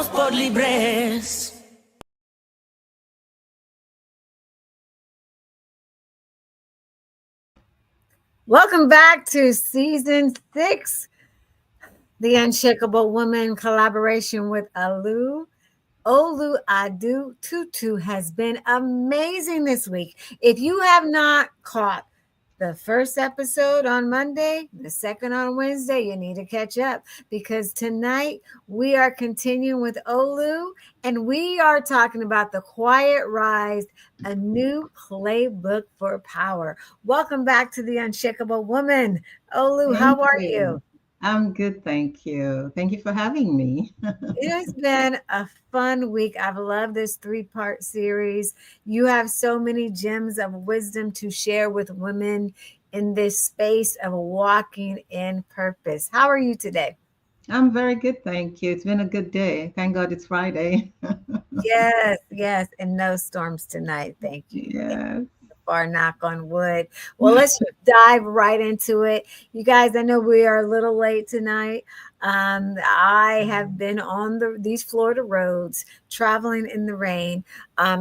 damos por libres. Welcome back to season 6, the Unshakable Woman collaboration with Adetutu has been amazing this week. If you have not caught the first episode on Monday, the second on Wednesday, you need to catch up because tonight we are continuing with Olu and we are talking about the Quiet Rise, a new playbook for power. Welcome back to the Unshakable Woman. Olu, how Thank are you? you. I'm good, thank you. Thank you for having me. It has been a fun week. I've loved this 3-part series. You have so many gems of wisdom to share with women in this space of walking in purpose. How are you today? I'm very good, thank you. It's been a good day. Thank God it's Friday. Yes, yes, and no storms tonight. Thank you. Yes. Far, knock on wood. Well, let's just dive right into it. You guys, I know we are a little late tonight. I have been on these Florida roads, traveling in the rain.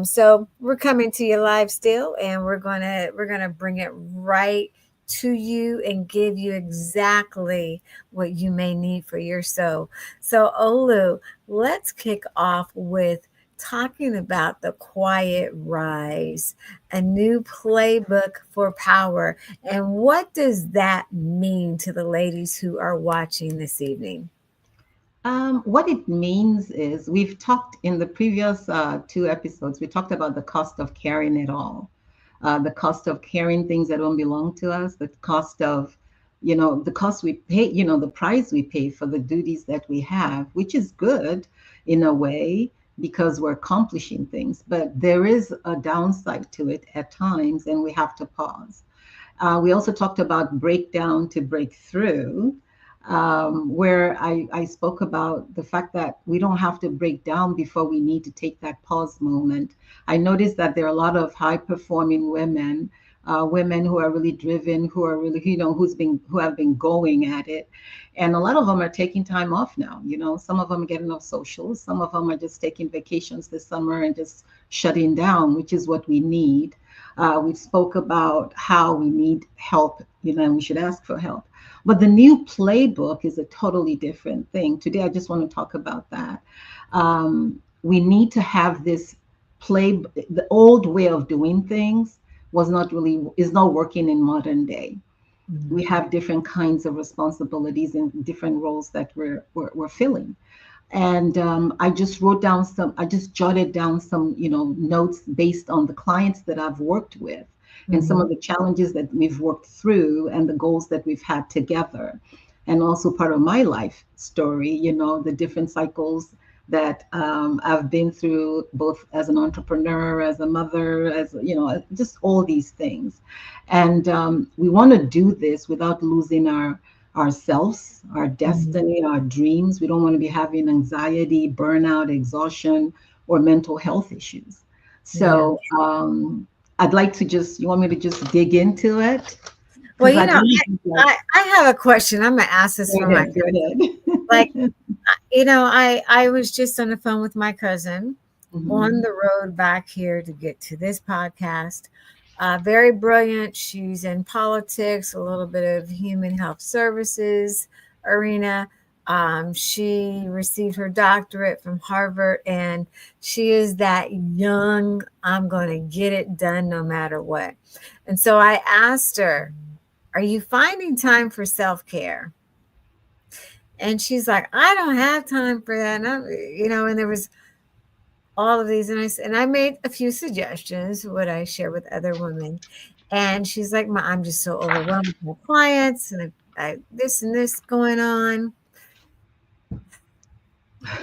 So we're coming to you live still, and we're gonna bring it right to you and give you exactly what you may need for your soul. So, Olu, let's kick off with talking about the quiet rise, a new playbook for power. And what does that mean to the ladies who are watching this evening? What it means is we've talked in the previous 2 episodes, we talked about the cost of carrying it all, the cost of carrying things that don't belong to us, the cost of, the cost we pay, the price we pay for the duties that we have, which is good in a way because we're accomplishing things. But there is a downside to it at times, and we have to pause. We also talked about breakdown to breakthrough, where I spoke about the fact that we don't have to break down before we need to take that pause moment. I noticed that there are a lot of high performing women, women who are really driven, who are really, who have been going at it. And a lot of them are taking time off now. Some of them are getting off socials. Some of them are just taking vacations this summer and just shutting down, which is what we need. We spoke about how we need help, and we should ask for help. But the new playbook is a totally different thing. Today, I just want to talk about that. We need to have this the old way of doing things is not working in modern day. We have different kinds of responsibilities and different roles that we're filling. And I just jotted down some, notes based on the clients that I've worked with and some Mhm. of the challenges that we've worked through and the goals that we've had together. And also part of my life story, the different cycles that I've been through, both as an entrepreneur, as a mother, just all these things. And we want to do this without losing ourselves, our Mhm. destiny, our dreams. We don't want to be having anxiety, burnout, exhaustion, or mental health issues. Yeah. So I'd like to you want me to just dig into it? Well, Because I'd really think like, I have a question. I'm gonna ask this go for my ahead, go like, ahead. I was just on the phone with my cousin on Mhm. the road back here to get to this podcast. Very brilliant. She's in politics, a little bit of human health services arena. She received her doctorate from Harvard, and she is that young, I'm going to get it done no matter what. And so I asked her, are you finding time for self care? And she's like, I don't have time for that. And there was all of these, and I made a few suggestions, what I share with other women. And she's like, I'm just so overwhelmed with my clients and this and this going on.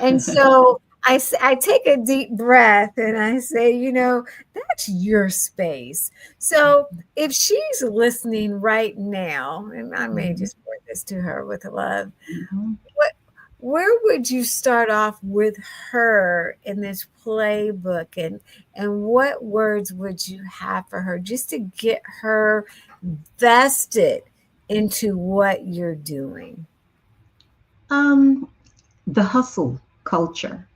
And so I take a deep breath and I say, that's your space. So if she's listening right now, and I may Mhm. just word this to her with love, Mhm. what where would you start off with her in this playbook, and what words would you have for her just to get her vested into what you're doing? Um, the hustle culture.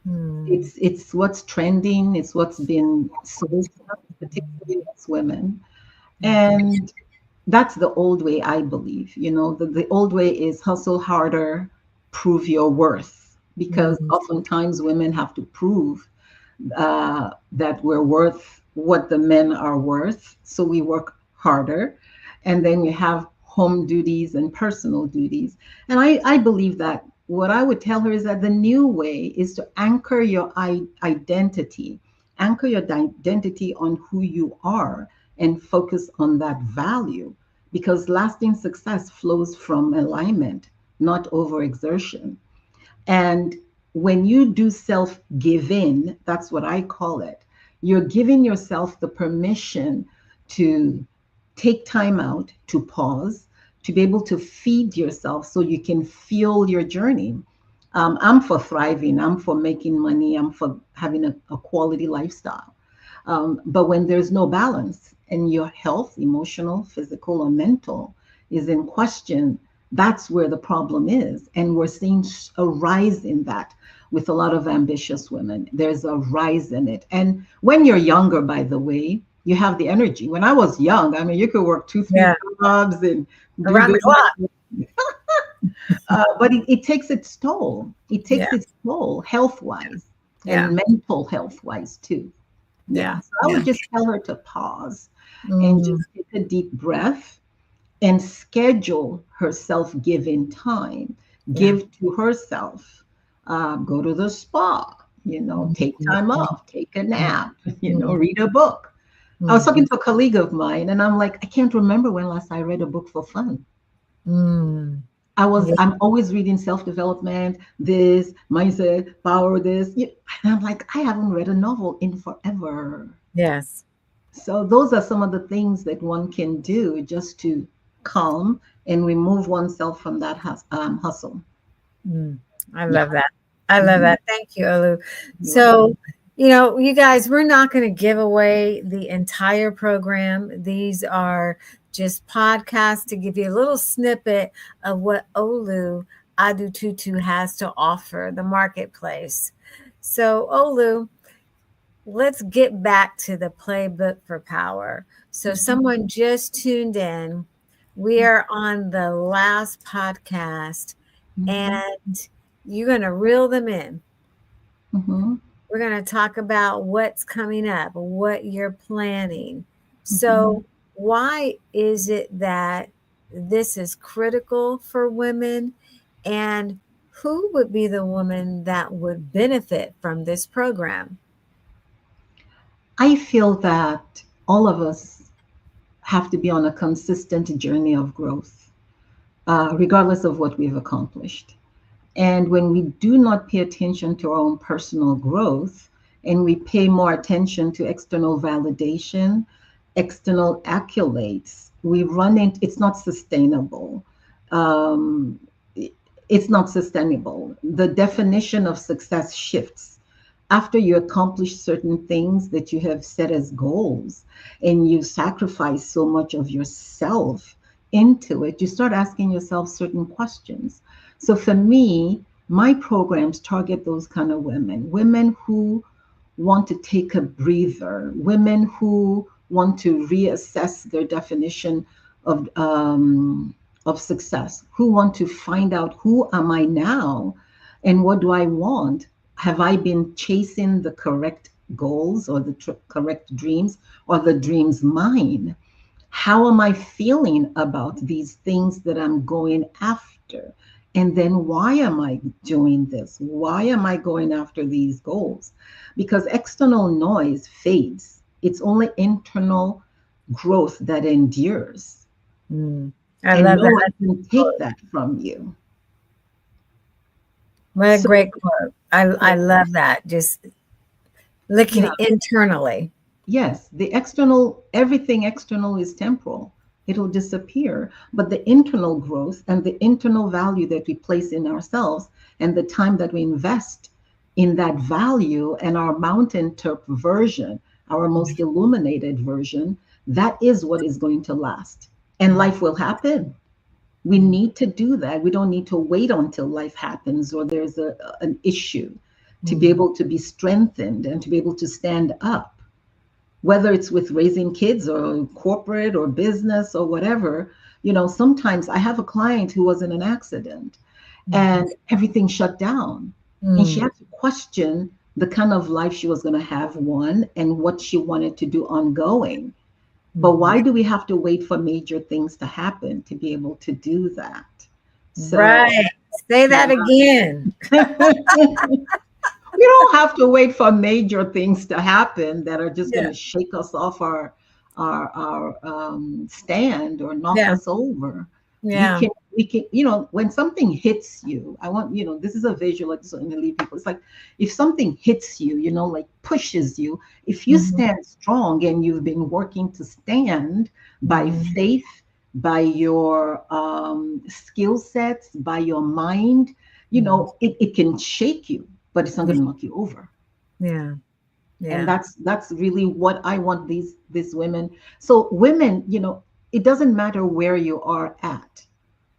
Mm. It's what's trending. It's what's been sold to us, particularly as women. Okay. And that's the old way, I believe. The old way is hustle harder, prove your worth, because Mm. oftentimes women have to prove that we're worth what the men are worth. So we work harder. And then you have home duties and personal duties. And I believe that what I would tell her is that the new way is to anchor your identity, anchor your identity on who you are and focus on that value, because lasting success flows from alignment, not overexertion. And when you do self giving, that's what I call it, you're giving yourself the permission to take time out, to pause, to be able to feed yourself so you can feel your journey. I'm for thriving, I'm for making money, I'm for having a quality lifestyle. But when there's no balance and your health, emotional, physical, or mental, is in question, that's where the problem is. And we're seeing a rise in that with a lot of ambitious women. There's a rise in it. And when you're younger, by the way, you have the energy. When I was young, I mean, you could work two, three Yeah. jobs and do Around the this. clock. But it takes its toll. It Yeah. takes its toll health wise Yeah. and mental health wise too. Yeah. Yeah. So I Yeah. would just tell her to pause and Mm. just take a deep breath and schedule her self giving time. Yeah. Give to herself. Go to the spa, take time off, take a nap, Mm. read a book. I was talking Mm. to a colleague of mine and I'm like, I can't remember when last I read a book for fun. Mm. Yeah. I'm always reading self-development, this mindset, power, this. And I'm like, I haven't read a novel in forever. Yes. So those are some of the things that one can do just to calm and remove oneself from that hustle. Mm. I Yeah. love that. I love Mhm. that. Thank you, Olu. You're welcome. So, you guys, we're not going to give away the entire program. These are just podcasts to give you a little snippet of what Olu Adetutu has to offer the marketplace. So, Olu, let's get back to the playbook for power. So, someone just tuned in. We are on the last podcast, Mhm. and you're going to reel them in. Mhm. We're going to talk about what's coming up, what you're planning. Mhm. So, why is it that this is critical for women? And who would be the woman that would benefit from this program? I feel that all of us have to be on a consistent journey of growth, regardless of what we've accomplished. And when we do not pay attention to our own personal growth and we pay more attention to external validation, external accolades, we run into it's not sustainable. Um, it's not sustainable. The definition of success shifts after you accomplish certain things that you have set as goals and you sacrifice so much of yourself into it. You start asking yourself certain questions. So for me, my programs target those kind of women who want to take a breather, women who want to reassess their definition of success, who want to find out who am I now and what do I want? Have I been chasing the correct goals or the correct dreams, or the dreams mine? How am I feeling about these things that I'm going after? And then why am I doing this? Why am I going after these goals? Because external noise fades. It's only internal growth that endures. Mm. I And love no one that. can take that from you. What a So, great quote. I love that. Just yeah, looking internally. yes, the external, everything external is temporal. It'll disappear. But the internal growth and the internal value that we place in ourselves and the time that we invest in that value and our mountaintop version, our most illuminated version, that is what is going to last. And life will happen. We need to do that. We don't need to wait until life happens or there's an issue. to be able to be strengthened and to be able to stand up, whether it's with raising kids or corporate or business or whatever. Sometimes I have a client who was in an accident and everything shut down. And she Mm. had to question the kind of life she was going to have, one, and what she wanted to do ongoing. But Mhm. why do we have to wait for major things to happen to be able to do that? So, Right. Say yeah. that again. We don't have to wait for major things to happen that are just going Yeah. to shake us off our stand or knock Yeah. us over. We Yeah. can we can when something hits you, I want this is a visual. I just want to leave people. It's like if something hits you, like pushes you. If you Mhm. stand strong and you've been working to stand by Mhm. faith, by your skill sets, by your mind, Mhm. it can shake you, but it's not going to knock you over. Yeah. And Yeah. that's really what I want these women. So women, it doesn't matter where you are at.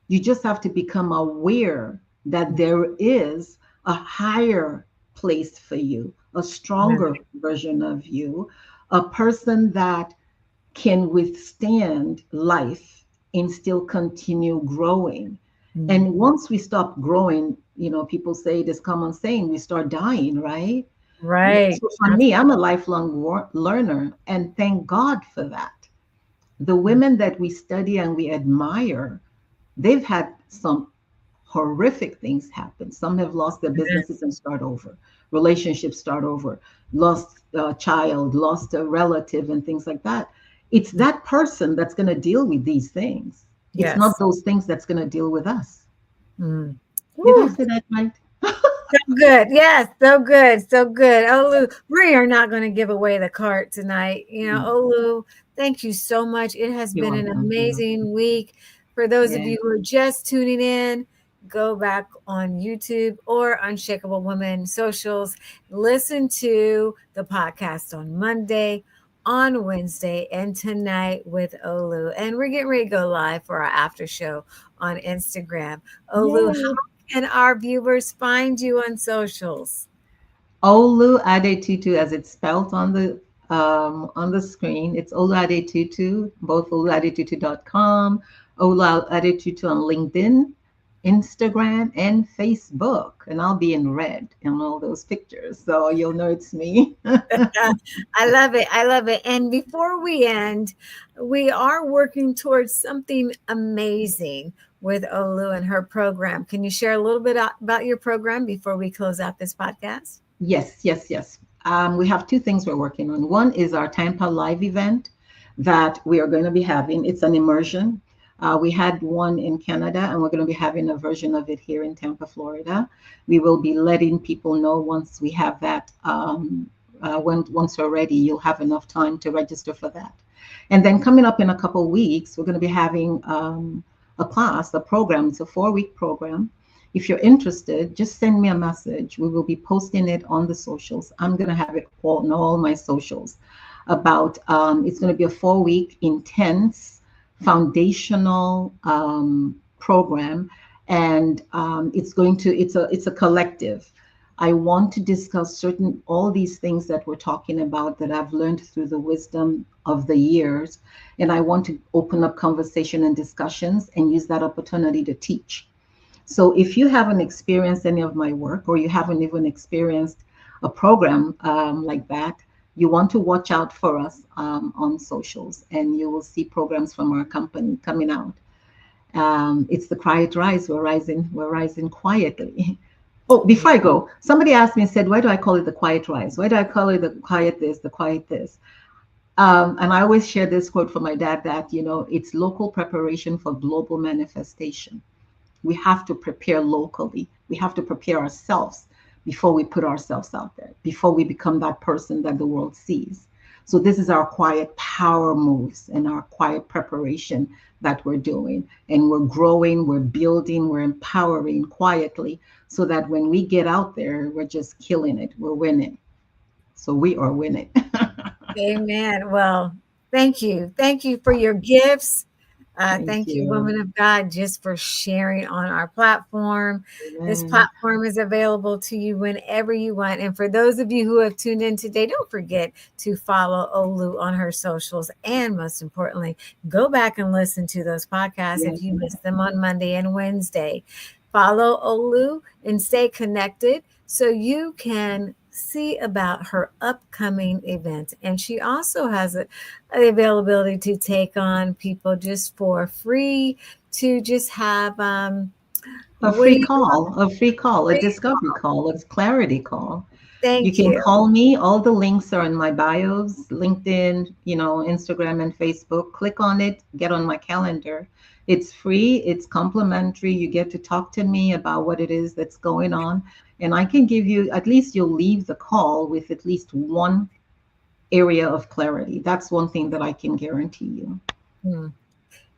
You just have to become aware that there is a higher place for you, a Yeah. stronger version of you, a person that can withstand life and still continue growing. Mm. And once we stop growing, people say this common saying, we start dying, right? Right. So for me, I'm a lifelong learner, and thank God for that. The women that we study and we admire, they've had some horrific things happen. Some have lost their businesses and start over, relationships start over, lost a child, lost a relative, and things like that. It's that person that's going to deal with these things. It's not Yes. those things that's going to deal with us. Mm. Did I Woo. say that right? So good. Yes, so good. So good. Olu, we are not going to give away the cart tonight. Olu, thank you so much. It has You're been an welcome. You're welcome. amazing week. For those of Yeah. you who are just tuning in, go back on YouTube or Unshakable Woman socials. Listen to the podcast on Monday, on Wednesday, and tonight with Olu. And we're getting ready to go live for our after show on Instagram. Olu, Yay. can our viewers find you on socials? Olu Adetutu, as it's spelled on the screen. It's Olu Adetutu, both oluadetutu.com, Olu Adetutu on LinkedIn, Instagram, and Facebook. And I'll be in red in all those pictures, so you'll know it's me. I love it. I love it. And before we end, we are working towards something amazing with Olu and her program. Can you share a little bit about your program before we close out this podcast? Yes, yes, yes. We have two things we're working on. One is our Tampa Live event that we are going to be having. It's an immersion. We had one in Canada, and we're going to be having a version of it here in Tampa, Florida. We will be letting people know once we have that. Once we're ready, you'll have enough time to register for that. And then coming up in a couple of weeks, we're going to be having a class, a program. It's a 4-week program. If you're interested, just send me a message. We will be posting it on the socials. I'm going to have it all on all my socials about it's going to be a 4-week intense foundational program, and it's a collective. I want to discuss certain all these things that we're talking about that I've learned through the wisdom of the years, and I want to open up conversation and discussions and use that opportunity to teach. So if you haven't experienced any of my work, or you haven't even experienced a program like that, you want to watch out for us on socials, and you will see programs from our company coming out. It's the quiet rise. We're rising quietly. Oh, before I go, somebody asked me and said, why do I call it the quiet rise? Why do I call it the quiet this, the quiet this? And I always share this quote from my dad that, it's local preparation for global manifestation. We have to prepare locally. We have to prepare ourselves before we put ourselves out there, before we become that person that the world sees. So this is our quiet power moves and our quiet preparation that we're doing. And we're growing, we're building, we're empowering quietly so that when we get out there, we're just killing it. We're winning. So we are winning. Amen. Well, thank you. Thank you for your gifts. Thank Thank you, you. woman of God, just for sharing on our platform. This Amen. platform is available to you whenever you want. And for those of you who have tuned in today, don't forget to follow Olu on her socials. And most importantly, go back and listen to those podcasts Yeah. if you missed them on Monday and Wednesday. Follow Olu and stay connected so you can see about her upcoming event. And she also has the availability to take on people just for free to just have A what do free you call, a free call, a free discovery call, a clarity call. You thank can you. call me. All the links are in my bios, LinkedIn, Instagram and Facebook. Click on it, get on my calendar. It's free, it's complimentary. You get to talk to me about what it is that's going on. And I can give you, at least you'll leave the call with at least one area of clarity. That's one thing that I can guarantee you. Hmm.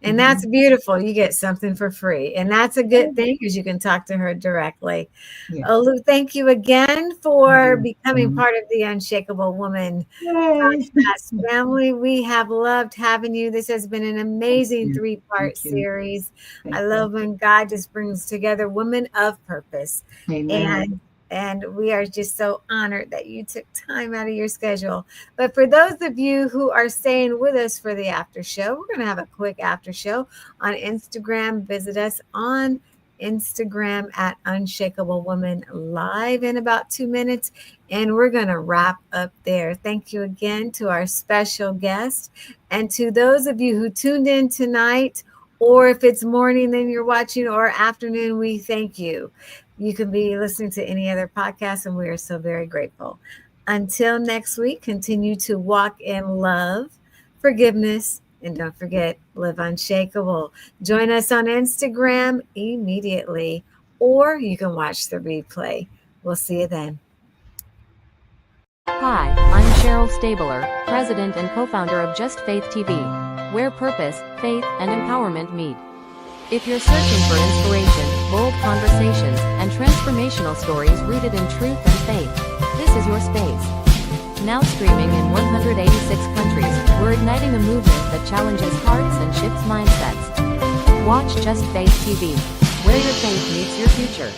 And that's Mhm. beautiful. You get something for free. And that's a good thing because you can talk to her directly. Yes. Olu, thank you again for You're becoming welcome. part of the Unshakable Woman Yay. podcast family. We have loved having you. This has been an Thank amazing you. 3-part Thank you. series. I Thank you. love when God just brings together women of purpose. Amen. And we are just so honored that you took time out of your schedule. But for those of you who are staying with us for the after show, we're going to have a quick after show on Instagram. Visit us on Instagram at Unshakable Woman Live in about 2 minutes. And we're going to wrap up there. Thank you again to our special guest. And to those of you who tuned in tonight, or if it's morning, then you're watching, or afternoon, we thank you. You can be listening to any other podcast, and we are so very grateful. Until next week, continue to walk in love, forgiveness, and don't forget, live unshakable. Join us on Instagram immediately, or you can watch the replay. We'll see you then. Hi, I'm Cheryl Stabler, president and co-founder of Just Faith TV, where purpose, faith, and empowerment meet. If you're searching for inspiration, bold conversations, and transformational stories rooted in truth and faith, this is your space. Now streaming in 186 countries, we're igniting a movement that challenges hearts and shifts mindsets. Watch Just Faith TV, where your faith meets your future.